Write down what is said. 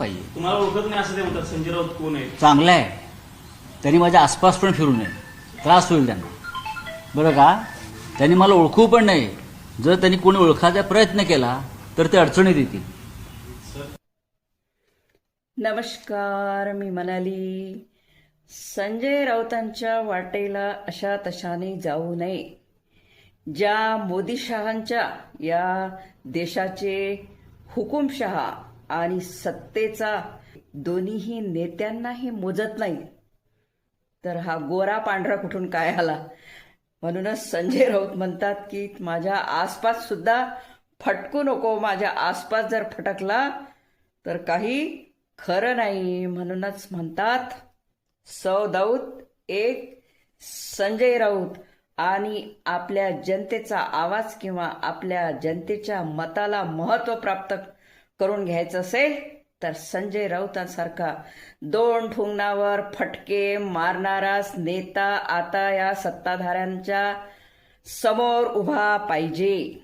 पाहिजे. तुम्हाला ओळखत नाही असं ते म्हणतात. संजय राऊत कोण आहे? चांगलं आहे, त्यांनी माझ्या आसपास पण फिरू नये, त्रास होईल त्यांना. बरं का, त्यांनी मला ओळखू पण नाही. जर त्यांनी कोणी ओळखायचा प्रयत्न केला तर ते अडचणीत येतील. नमस्कार, मी मनाली. संजय राऊतांच्या वाटेला अशा तशाने जाऊ नये. ज्या मोदीशहांच्या या देशाचे हुकुमशहा आणि सत्तेचा दोन्हीही नेत्यांनाही मोजत नाही, तर हा गोरा पांढरा कुठून काय आला? म्हणूनच संजय राऊत म्हणतात की माझ्या आसपास सुद्धा फटकू नको. माझ्या आसपास जर फटकला तर काही खरं नाही. म्हणूनच म्हणतात 100 दाऊद एक संजय राऊत. आणि आपल्या जनतेचा आवाज किंवा आपल्या जनतेच्या मताला महत्त्व प्राप्त करून घ्यायचं असेल तर संजय राऊतांसारखा 2 ठुंगणावर फटके मारणाराच नेता आता या सत्ताधाऱ्यांच्या समोर उभा पाहिजे.